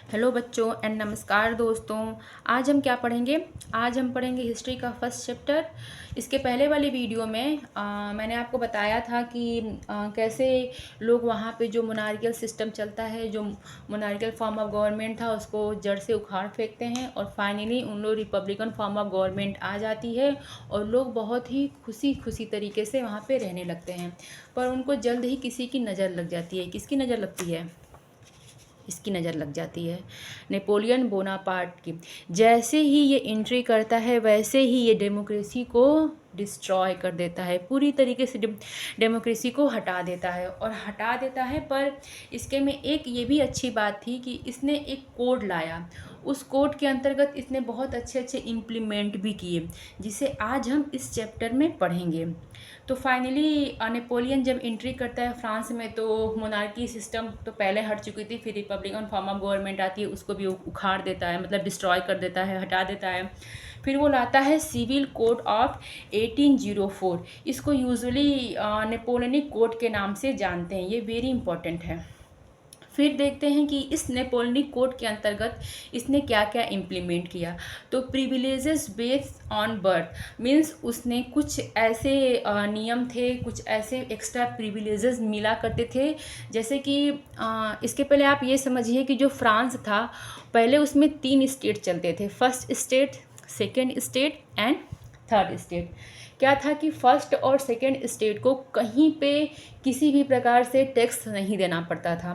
Hello बच्चों and नमस्कार दोस्तों। आज हम क्या पढ़ेंगे? आज हम पढ़ेंगे हिस्ट्री का फर्स्ट चैप्टर। इसके पहले वाली वीडियो में मैंने आपको बताया था कि कैसे लोग वहाँ पे जो मोनार्कियल सिस्टम चलता है, जो मोनार्कियल फॉर्म ऑफ गवर्नमेंट था, उसको जड़ से उखाड़ फेंकते हैं और फाइनली उन लोग रिपब्लिकन फॉर्म ऑफ गवर्नमेंट आ जाती है और लोग बहुत ही खुशी खुशी तरीके से वहाँ पे रहने लगते हैं। पर उनको जल्द ही किसी की नज़र लग जाती है। किसकी नज़र लगती है? इसकी नज़र लग जाती है नेपोलियन बोनापार्ट की। जैसे ही ये एंट्री करता है वैसे ही ये डेमोक्रेसी को डिस्ट्रॉय कर देता है, पूरी तरीके से डेमोक्रेसी को हटा देता है और हटा देता है। पर इसके में एक ये भी अच्छी बात थी कि इसने एक कोड लाया। उस कोड के अंतर्गत इसने बहुत अच्छे अच्छे इम्प्लीमेंट भी किए, जिसे आज हम इस चैप्टर में पढ़ेंगे। तो फाइनली नेपोलियन जब एंट्री करता है फ्रांस में, तो मोनार्की सिस्टम तो पहले हट चुकी थी, फिर रिपब्लिकन फॉर्म ऑफ गवर्नमेंट आती है, उसको भी उखाड़ देता है, मतलब डिस्ट्रॉय कर देता है, हटा देता है। फिर वो लाता है सिविल कोड ऑफ 1804। इसको यूजुअली नेपोलियनिक कोड के नाम से जानते हैं, ये वेरी इंपॉर्टेंट है। फिर देखते हैं कि इस नेपोलियनिक कोड के अंतर्गत इसने क्या क्या इम्प्लीमेंट किया। तो privileges based on birth means उसने कुछ ऐसे नियम थे, कुछ ऐसे एक्स्ट्रा प्रिविलेजेस मिला करते थे। जैसे कि इसके पहले आप ये समझिए कि जो फ्रांस था, पहले उसमें 3 स्टेट चलते थे, first state, second state and third state. क्या था कि फर्स्ट और सेकेंड स्टेट को कहीं पे किसी भी प्रकार से टैक्स नहीं देना पड़ता था,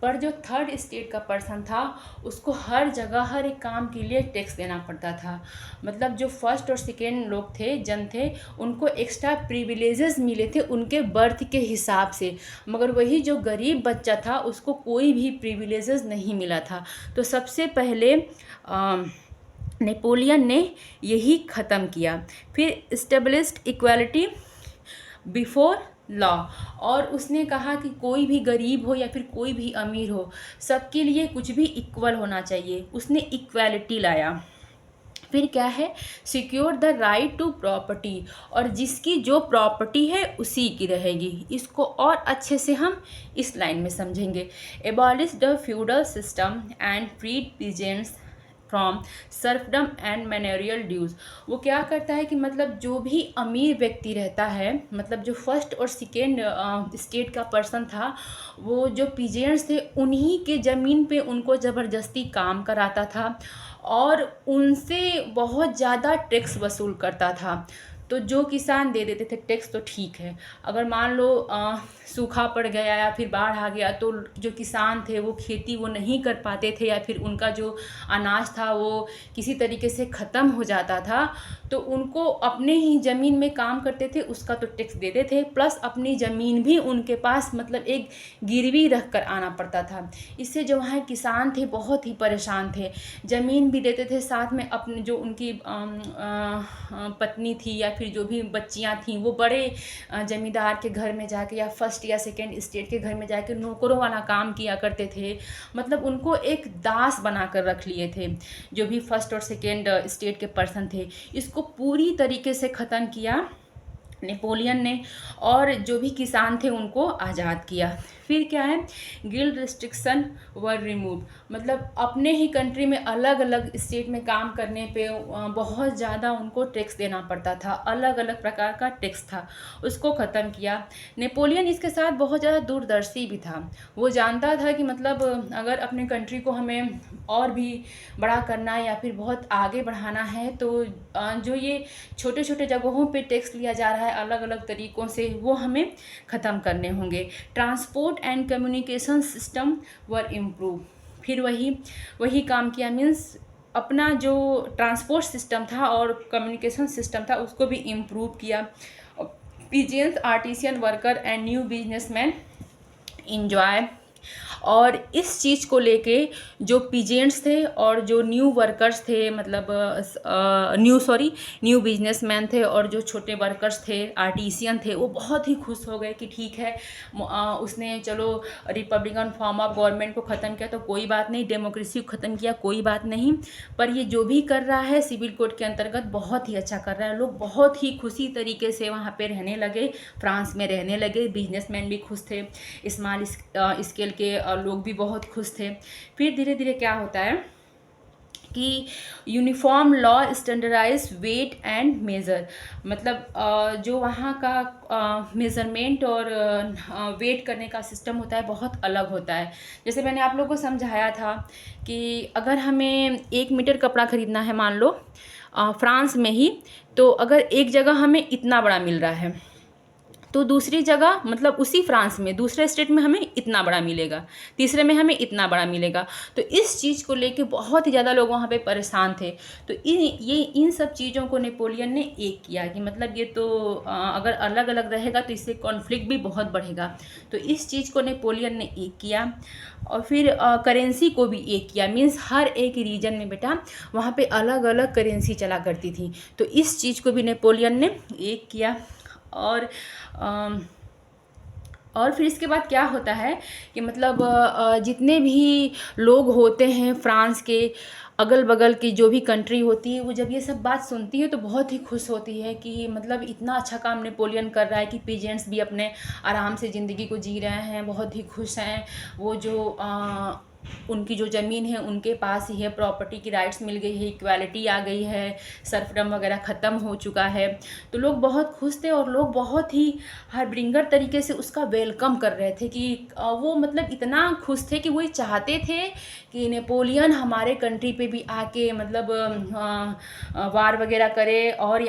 पर जो थर्ड स्टेट का पर्सन था उसको हर जगह हर एक काम के लिए टैक्स देना पड़ता था। मतलब जो फर्स्ट और सेकेंड लोग थे, जन थे, उनको एक्स्ट्रा प्रिविलेजेस मिले थे उनके बर्थ के हिसाब से, मगर वही जो गरीब बच्चा था उसको कोई भी प्रिविलेजेस नहीं मिला था। तो सबसे पहले नेपोलियन ने यही ख़त्म किया। फिर इस्टेब्लिश्ड इक्वालिटी बिफोर लॉ, और उसने कहा कि कोई भी गरीब हो या फिर कोई भी अमीर हो, सबके लिए कुछ भी इक्वल होना चाहिए। उसने इक्वालिटी लाया। फिर क्या है? Secure the right to property, और जिसकी जो प्रॉपर्टी है उसी की रहेगी। इसको और अच्छे से हम इस लाइन में समझेंगे। Abolish the feudal system and freed peasants from serfdom and manorial dues. वो क्या करता है कि मतलब जो भी अमीर व्यक्ति रहता है, मतलब जो फर्स्ट और सेकेंड स्टेट का पर्सन था, वो जो पीजेंट्स थे उन्हीं के ज़मीन पे उनको ज़बरदस्ती काम कराता था और उनसे बहुत ज़्यादा टैक्स वसूल करता था। तो जो किसान दे देते थे टैक्स तो ठीक है, अगर मान लो सूखा पड़ गया या फिर बाढ़ आ गया, तो जो किसान थे वो खेती वो नहीं कर पाते थे, या फिर उनका जो अनाज था वो किसी तरीके से ख़त्म हो जाता था, तो उनको अपने ही ज़मीन में काम करते थे उसका तो टैक्स देते थे, प्लस अपनी ज़मीन भी उनके पास मतलब एक गिरवी रख कर आना पड़ता था। इससे जो वहाँ किसान थे बहुत ही परेशान थे, ज़मीन भी देते थे, साथ में अपने जो उनकी पत्नी थी या फिर जो भी बच्चियाँ थीं, वो बड़े ज़मींदार के घर में जाके या फर्स्ट या सेकेंड स्टेट के घर में जाके नौकरों वाला काम किया करते थे। मतलब उनको एक दास बना कर रख लिए थे जो भी फर्स्ट और सेकेंड स्टेट के पर्सन थे। इसको पूरी तरीके से ख़त्म किया नेपोलियन ने, और जो भी किसान थे उनको आज़ाद किया। फिर क्या है? गिल्ड रिस्ट्रिक्शन वर रिमूव, मतलब अपने ही कंट्री में अलग अलग स्टेट में काम करने पे बहुत ज़्यादा उनको टैक्स देना पड़ता था, अलग अलग प्रकार का टैक्स था, उसको ख़त्म किया नेपोलियन। इसके साथ बहुत ज़्यादा दूरदर्शी भी था। वो जानता था कि मतलब अगर अपने कंट्री को हमें और भी बड़ा करना है या फिर बहुत आगे बढ़ाना है, तो जो ये छोटे छोटे जगहों पे टैक्स लिया जा रहा है अलग अलग तरीक़ों से, वो हमें ख़त्म करने होंगे। Transport and communication system were improve, फिर वही काम किया, मीन्स अपना जो ट्रांसपोर्ट सिस्टम था और कम्युनिकेशन सिस्टम था उसको भी इम्प्रूव किया। Peasants, artisan worker and new businessman enjoy, और इस चीज़ को लेके जो पीजेंट्स थे और जो न्यू वर्कर्स थे, मतलब न्यू बिजनेसमैन थे, और जो छोटे वर्कर्स थे, आर्टिसियन थे, वो बहुत ही खुश हो गए कि ठीक है, उसने चलो रिपब्लिकन फॉर्म ऑफ गवर्नमेंट को ख़त्म किया तो कोई बात नहीं, डेमोक्रेसी को ख़त्म किया कोई बात नहीं, पर ये जो भी कर रहा है सिविल कोड के अंतर्गत बहुत ही अच्छा कर रहा है। लोग बहुत ही खुशी तरीके से वहाँ पे रहने लगे, फ्रांस में रहने लगे। बिजनेसमैन भी खुश थे, स्मॉल स्केल के लोग भी बहुत खुश थे। फिर धीरे धीरे क्या होता है कि uniform law standardize weight and measure, मतलब जो वहाँ का मेज़रमेंट और वेट करने का सिस्टम होता है बहुत अलग होता है। जैसे मैंने आप लोगों को समझाया था कि अगर हमें 1 मीटर कपड़ा ख़रीदना है, मान लो फ्रांस में ही, तो अगर एक जगह हमें इतना बड़ा मिल रहा है तो दूसरी जगह, मतलब उसी फ्रांस में दूसरे स्टेट में हमें इतना बड़ा मिलेगा, तीसरे में हमें इतना बड़ा मिलेगा। तो इस चीज़ को लेके बहुत ही ज़्यादा लोग वहाँ पे परेशान थे। तो इन सब चीज़ों को नेपोलियन ने एक किया कि मतलब ये तो अगर अलग अलग रहेगा तो इससे कॉन्फ्लिक्ट भी बहुत बढ़ेगा। तो इस चीज़ को नेपोलियन ने एक किया। और फिर करेंसी को भी एक किया, मीन्स हर एक रीजन में बेटा वहाँ पे अलग अलग करेंसी चला करती थी। तो इस चीज़ को भी नेपोलियन ने एक किया। और और फिर इसके बाद क्या होता है कि मतलब जितने भी लोग होते हैं फ्रांस के अगल बगल की जो भी कंट्री होती है, वो जब ये सब बात सुनती है तो बहुत ही खुश होती है कि मतलब इतना अच्छा काम नेपोलियन कर रहा है कि पीजेंट्स भी अपने आराम से ज़िंदगी को जी रहे हैं, बहुत ही खुश हैं। वो जो उनकी जो ज़मीन है उनके पास ही है, प्रॉपर्टी की राइट्स मिल गई है, इक्वालिटी आ गई है, सर्फडम वगैरह ख़त्म हो चुका है। तो लोग बहुत खुश थे और लोग बहुत ही हार्बिंगर तरीके से उसका वेलकम कर रहे थे कि वो मतलब इतना खुश थे कि वो चाहते थे कि नेपोलियन हमारे कंट्री पे भी आके मतलब वार वगैरह करे और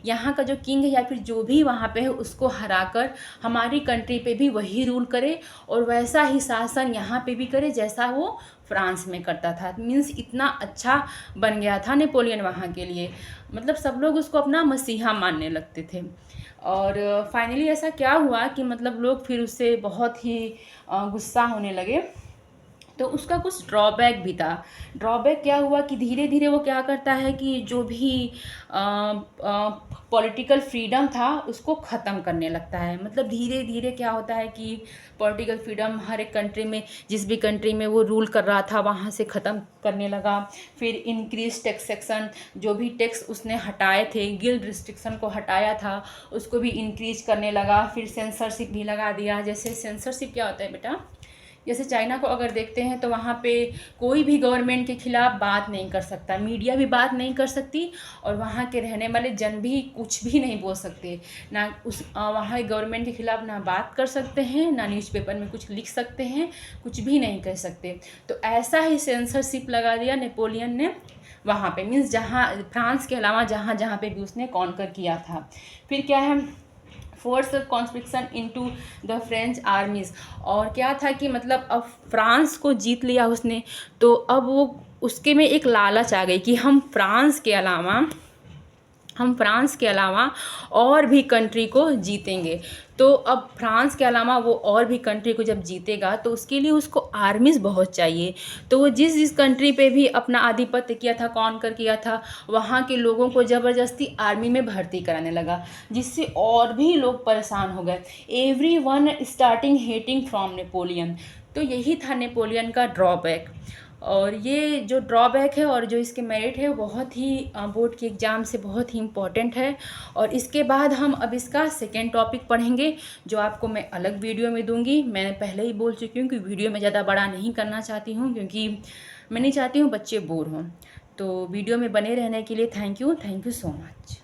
यहाँ का जो किंग है या फिर जो भी वहाँ पे है उसको हराकर हमारी कंट्री पे भी वही रूल करे और वैसा ही शासन यहाँ पे भी करे जैसा वो फ्रांस में करता था। मीन्स इतना अच्छा बन गया था नेपोलियन वहाँ के लिए, मतलब सब लोग उसको अपना मसीहा मानने लगते थे। और फाइनली ऐसा क्या हुआ कि मतलब लोग फिर उससे बहुत ही गुस्सा होने लगे। तो उसका कुछ ड्रॉबैक भी था। ड्रॉबैक क्या हुआ कि धीरे धीरे वो क्या करता है कि जो भी पॉलिटिकल फ्रीडम था उसको ख़त्म करने लगता है। मतलब धीरे धीरे क्या होता है कि पॉलिटिकल फ्रीडम हर एक कंट्री में, जिस भी कंट्री में वो रूल कर रहा था वहाँ से ख़त्म करने लगा। फिर इंक्रीज टैक्सेशन, जो भी टैक्स उसने हटाए थे, गिल्ड रिस्ट्रिक्शन को हटाया था उसको भी इंक्रीज करने लगा। फिर सेंसरशिप भी लगा दिया। जैसे सेंसरशिप क्या होता है बेटा, जैसे चाइना को अगर देखते हैं तो वहाँ पे कोई भी गवर्नमेंट के खिलाफ बात नहीं कर सकता, मीडिया भी बात नहीं कर सकती और वहाँ के रहने वाले जन भी कुछ भी नहीं बोल सकते, ना उस वहाँ के गवर्नमेंट के खिलाफ ना बात कर सकते हैं, ना न्यूज़पेपर में कुछ लिख सकते हैं, कुछ भी नहीं कह सकते। तो ऐसा ही सेंसरशिप लगा दिया नेपोलियन ने वहाँ पे, मीन्स जहाँ फ्रांस के अलावा जहाँ जहाँ पे भी उसने कॉन्कर किया था। फिर क्या है, force conscription into the French armies. और क्या था कि मतलब अब फ्रांस को जीत लिया उसने, तो अब वो उसके में एक लालच आ गई कि हम फ्रांस के अलावा और भी कंट्री को जीतेंगे। तो अब फ्रांस के अलावा वो और भी कंट्री को जब जीतेगा तो उसके लिए उसको आर्मीज़ बहुत चाहिए। तो वो जिस जिस कंट्री पे भी अपना आधिपत्य किया था, कॉन्कर किया था, वहाँ के लोगों को ज़बरदस्ती आर्मी में भर्ती कराने लगा, जिससे और भी लोग परेशान हो गए। Everyone starting hating from Napoleon. तो यही था नेपोलियन का ड्रॉबैक। और ये जो ड्रॉबैक है और जो इसके मेरिट है वो बहुत ही बोर्ड के एग्ज़ाम से बहुत ही इम्पॉर्टेंट है। और इसके बाद हम अब इसका सेकेंड टॉपिक पढ़ेंगे जो आपको मैं अलग वीडियो में दूंगी। मैंने पहले ही बोल चुकी हूँ कि वीडियो में ज़्यादा बड़ा नहीं करना चाहती हूँ क्योंकि मैं नहीं चाहती हूँ बच्चे बोर हों। तो वीडियो में बने रहने के लिए थैंक यू सो मच।